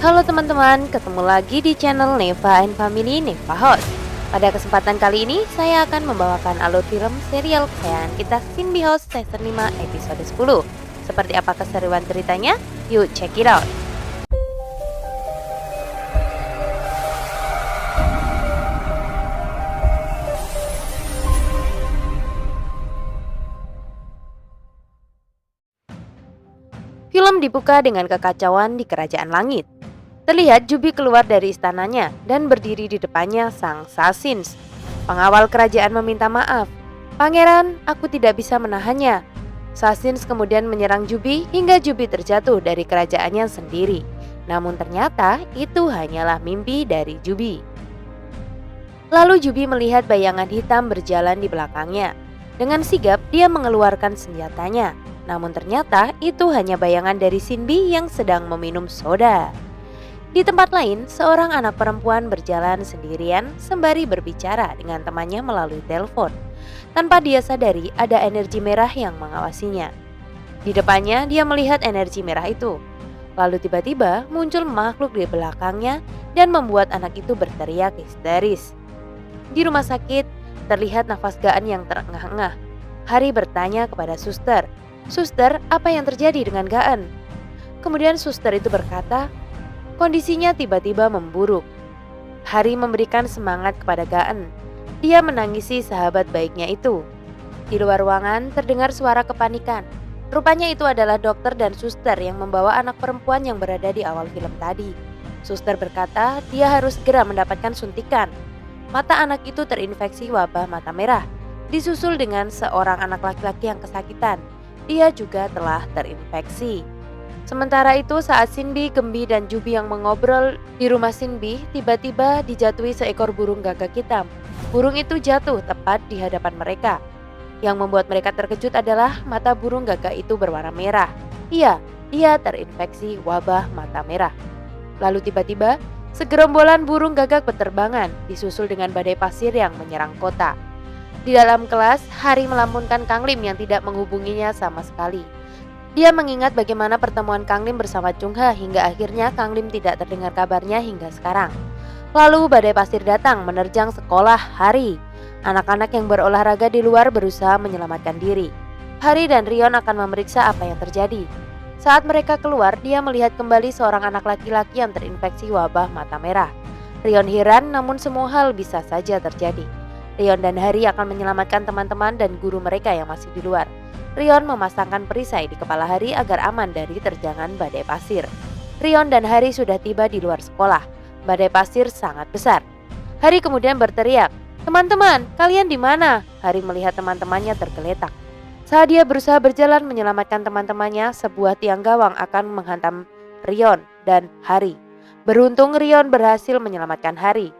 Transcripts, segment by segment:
Halo teman-teman, ketemu lagi di channel Neva and Family Neva House. Pada kesempatan kali ini, saya akan membawakan alur film serial kesayangan kita Shinbi House Season 5 episode 10. Seperti apa keseruan ceritanya? Yuk check it out. Film dibuka dengan kekacauan di kerajaan langit. Terlihat Jubi keluar dari istananya dan berdiri di depannya sang Sasins. Pengawal kerajaan meminta maaf. "Pangeran, aku tidak bisa menahannya." Sasins kemudian menyerang Jubi hingga Jubi terjatuh dari kerajaannya sendiri. Namun ternyata itu hanyalah mimpi dari Jubi. Lalu Jubi melihat bayangan hitam berjalan di belakangnya. Dengan sigap dia mengeluarkan senjatanya. Namun ternyata itu hanya bayangan dari Shinbi yang sedang meminum soda. Di tempat lain, seorang anak perempuan berjalan sendirian sembari berbicara dengan temannya melalui telepon. Tanpa dia sadari, ada energi merah yang mengawasinya. Di depannya, dia melihat energi merah itu. Lalu tiba-tiba muncul makhluk di belakangnya dan membuat anak itu berteriak histeris. Di rumah sakit, terlihat nafas Gaan yang terengah-engah. Hari bertanya kepada suster, "Suster, apa yang terjadi dengan Gaan?" Kemudian suster itu berkata, kondisinya tiba-tiba memburuk. Hari memberikan semangat kepada Gaan. Dia menangisi sahabat baiknya itu. Di luar ruangan terdengar suara kepanikan. Rupanya itu adalah dokter dan suster yang membawa anak perempuan yang berada di awal film tadi. Suster berkata dia harus segera mendapatkan suntikan. Mata anak itu terinfeksi wabah mata merah, disusul dengan seorang anak laki-laki yang kesakitan. Dia juga telah terinfeksi. Sementara itu saat Shinbi, Gembi, dan Jubi yang mengobrol di rumah Shinbi, tiba-tiba dijatuhi seekor burung gagak hitam. Burung itu jatuh tepat di hadapan mereka. Yang membuat mereka terkejut adalah mata burung gagak itu berwarna merah. Iya, dia terinfeksi wabah mata merah. Lalu tiba-tiba segerombolan burung gagak berterbangan disusul dengan badai pasir yang menyerang kota. Di dalam kelas, Hari melamunkan Kang Lim yang tidak menghubunginya sama sekali. Dia mengingat bagaimana pertemuan Kang Lim bersama Chung Ha hingga akhirnya Kang Lim tidak terdengar kabarnya hingga sekarang. Lalu badai pasir datang menerjang sekolah Hari. Anak-anak yang berolahraga di luar berusaha menyelamatkan diri. Hari dan Rion akan memeriksa apa yang terjadi. Saat mereka keluar, dia melihat kembali seorang anak laki-laki yang terinfeksi wabah mata merah. Rion heran, namun semua hal bisa saja terjadi. Rion dan Hari akan menyelamatkan teman-teman dan guru mereka yang masih di luar. Rion memasangkan perisai di kepala Hari agar aman dari terjangan badai pasir. Rion dan Hari sudah tiba di luar sekolah. Badai pasir sangat besar. Hari kemudian berteriak, "Teman-teman, kalian di mana?" Hari melihat teman-temannya tergeletak. Saat dia berusaha berjalan menyelamatkan teman-temannya, sebuah tiang gawang akan menghantam Rion dan Hari. Beruntung Rion berhasil menyelamatkan Hari.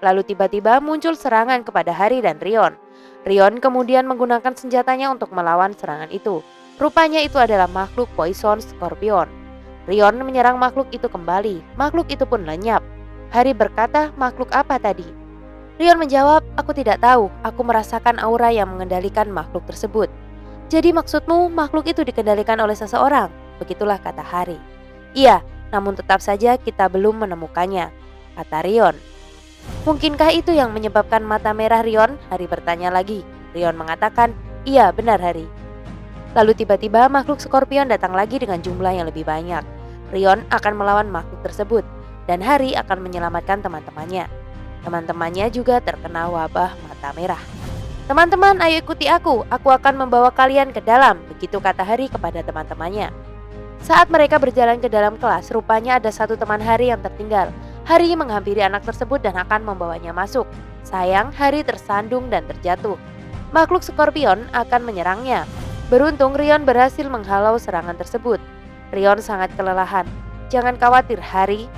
Lalu tiba-tiba muncul serangan kepada Hari dan Rion. Rion kemudian menggunakan senjatanya untuk melawan serangan itu. Rupanya itu adalah makhluk Poison Scorpion. Rion menyerang makhluk itu kembali. Makhluk itu pun lenyap. Hari berkata, "Makhluk apa tadi?" Rion menjawab, "Aku tidak tahu. Aku merasakan aura yang mengendalikan makhluk tersebut." "Jadi maksudmu makhluk itu dikendalikan oleh seseorang?" Begitulah kata Hari. "Iya, namun tetap saja kita belum menemukannya," kata Rion. "Mungkinkah itu yang menyebabkan mata merah Rion?" Hari bertanya lagi. Rion mengatakan, "Iya, benar Hari." Lalu tiba-tiba makhluk Scorpion datang lagi dengan jumlah yang lebih banyak. Rion akan melawan makhluk tersebut dan Hari akan menyelamatkan teman-temannya. Teman-temannya juga terkena wabah mata merah. "Teman-teman, ayo ikuti aku akan membawa kalian ke dalam," begitu kata Hari kepada teman-temannya. Saat mereka berjalan ke dalam kelas, rupanya ada satu teman Hari yang tertinggal. Hari menghampiri anak tersebut dan akan membawanya masuk. Sayang, Hari tersandung dan terjatuh. Makhluk Scorpion akan menyerangnya. Beruntung Rion berhasil menghalau serangan tersebut. Rion sangat kelelahan. "Jangan khawatir, Hari."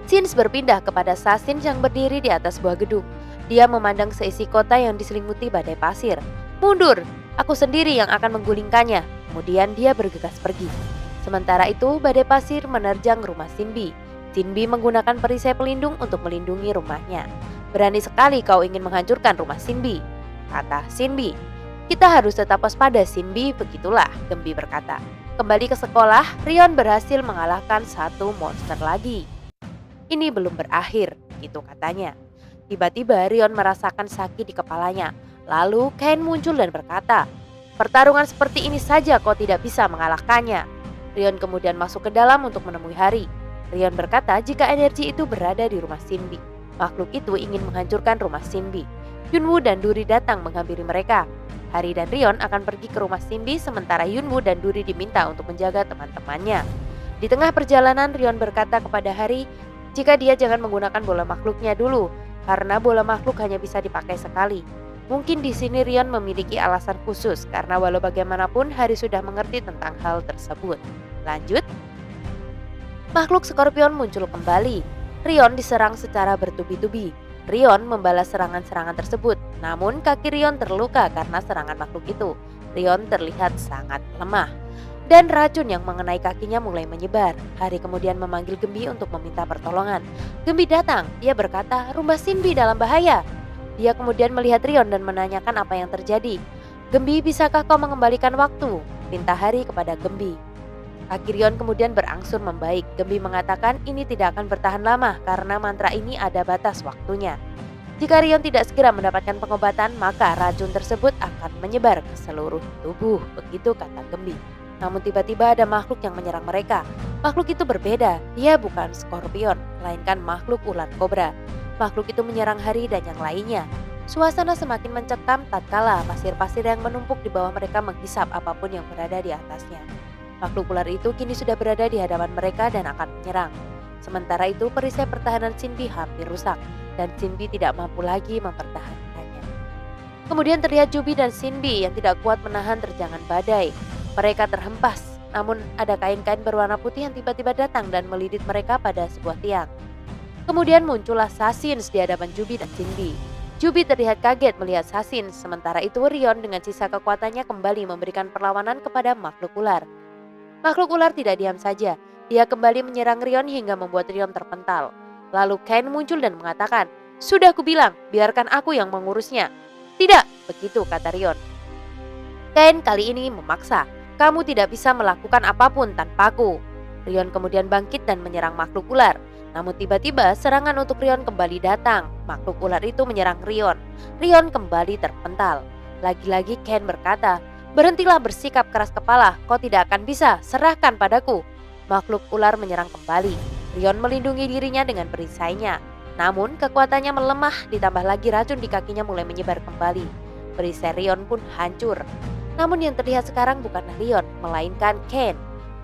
Sins berpindah kepada Sasins yang berdiri di atas sebuah gedung. Dia memandang seisi kota yang diselimuti badai pasir. "Mundur, aku sendiri yang akan menggulingkannya." Kemudian dia bergegas pergi. Sementara itu badai pasir menerjang rumah Shinbi. Shinbi menggunakan perisai pelindung untuk melindungi rumahnya. "Berani sekali kau ingin menghancurkan rumah Shinbi," kata Shinbi. "Kita harus tetap waspada Shinbi." "Begitulah," Gembi berkata. Kembali ke sekolah, Rion berhasil mengalahkan satu monster lagi. Ini belum berakhir, gitu katanya. Tiba-tiba Rion merasakan sakit di kepalanya. Lalu Ken muncul dan berkata, "Pertarungan seperti ini saja kau tidak bisa mengalahkannya." Rion kemudian masuk ke dalam untuk menemui Hari. Rion berkata jika energi itu berada di rumah Shinbi. Makhluk itu ingin menghancurkan rumah Shinbi. Yunwoo dan Duri datang menghampiri mereka. Hari dan Rion akan pergi ke rumah Shinbi sementara Yunwoo dan Duri diminta untuk menjaga teman-temannya. Di tengah perjalanan Rion berkata kepada Hari jika dia jangan menggunakan bola makhluknya dulu karena bola makhluk hanya bisa dipakai sekali. Mungkin di sini Rion memiliki alasan khusus karena walau bagaimanapun Hari sudah mengerti tentang hal tersebut. Lanjut. Makhluk Scorpion muncul kembali. Rion diserang secara bertubi-tubi. Rion membalas serangan-serangan tersebut, namun kaki Rion terluka karena serangan makhluk itu. Rion terlihat sangat lemah. Dan racun yang mengenai kakinya mulai menyebar. Hari kemudian memanggil Gembi untuk meminta pertolongan. Gembi datang, dia berkata rumah Shinbi dalam bahaya. Dia kemudian melihat Rion dan menanyakan apa yang terjadi. Gembi, bisakah kau mengembalikan waktu? Pinta Hari kepada Gembi. Kaki Rion kemudian berangsur membaik. Gembi mengatakan ini tidak akan bertahan lama karena mantra ini ada batas waktunya. Jika Rion tidak segera mendapatkan pengobatan, maka racun tersebut akan menyebar ke seluruh tubuh. Begitu kata Gembi. Namun tiba-tiba ada makhluk yang menyerang mereka. Makhluk itu berbeda. Dia bukan Scorpion, melainkan makhluk ular kobra. Makhluk itu menyerang Hari dan yang lainnya. Suasana semakin mencekam tatkala pasir-pasir yang menumpuk di bawah mereka menghisap apapun yang berada di atasnya. Makhluk ular itu kini sudah berada di hadapan mereka dan akan menyerang. Sementara itu perisai pertahanan Shinbi hampir rusak dan Shinbi tidak mampu lagi mempertahankannya. Kemudian terlihat Jubi dan Shinbi yang tidak kuat menahan terjangan badai. Mereka terhempas, namun ada kain-kain berwarna putih yang tiba-tiba datang dan melilit mereka pada sebuah tiang. Kemudian muncullah Sashins di hadapan Jubi dan Shinbi. Jubi terlihat kaget melihat Sashins, sementara itu Rion dengan sisa kekuatannya kembali memberikan perlawanan kepada makhluk ular. Makhluk ular tidak diam saja, dia kembali menyerang Rion hingga membuat Rion terpental. Lalu Ken muncul dan mengatakan, "Sudah kubilang, biarkan aku yang mengurusnya." "Tidak," begitu kata Rion. Ken kali ini memaksa, "Kamu tidak bisa melakukan apapun tanpaku." Rion kemudian bangkit dan menyerang makhluk ular. Namun tiba-tiba serangan untuk Rion kembali datang. Makhluk ular itu menyerang Rion. Rion kembali terpental. Lagi-lagi Ken berkata, "Berhentilah bersikap keras kepala, kau tidak akan bisa, serahkan padaku." Makhluk ular menyerang kembali. Rion melindungi dirinya dengan perisainya. Namun kekuatannya melemah, ditambah lagi racun di kakinya mulai menyebar kembali. Perisai Rion pun hancur. Namun yang terlihat sekarang bukanlah Rion, melainkan Ken.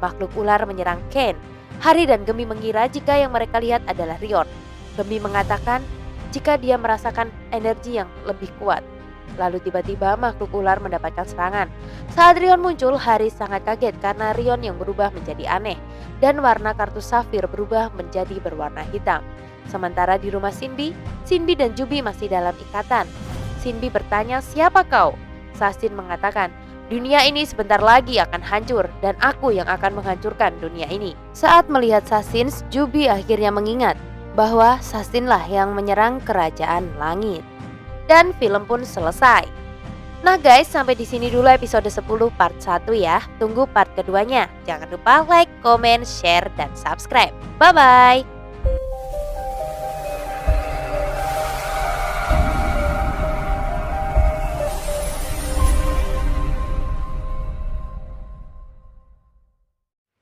Makhluk ular menyerang Ken. Hari dan Gembi mengira jika yang mereka lihat adalah Rion. Gembi mengatakan jika dia merasakan energi yang lebih kuat. Lalu tiba-tiba makhluk ular mendapatkan serangan. Saat Rion muncul, Hari sangat kaget karena Rion yang berubah menjadi aneh. Dan warna kartu safir berubah menjadi berwarna hitam. Sementara di rumah Shinbi, Shinbi dan Jubi masih dalam ikatan. Shinbi bertanya, "Siapa kau?" Sashin mengatakan, "Dunia ini sebentar lagi akan hancur dan aku yang akan menghancurkan dunia ini." Saat melihat Sashin, Jubi akhirnya mengingat bahwa Sashinlah yang menyerang kerajaan langit. Dan film pun selesai. Nah guys, sampai di sini dulu episode 10 part 1 ya. Tunggu part keduanya. Jangan lupa like, comment, share, dan subscribe. Bye-bye.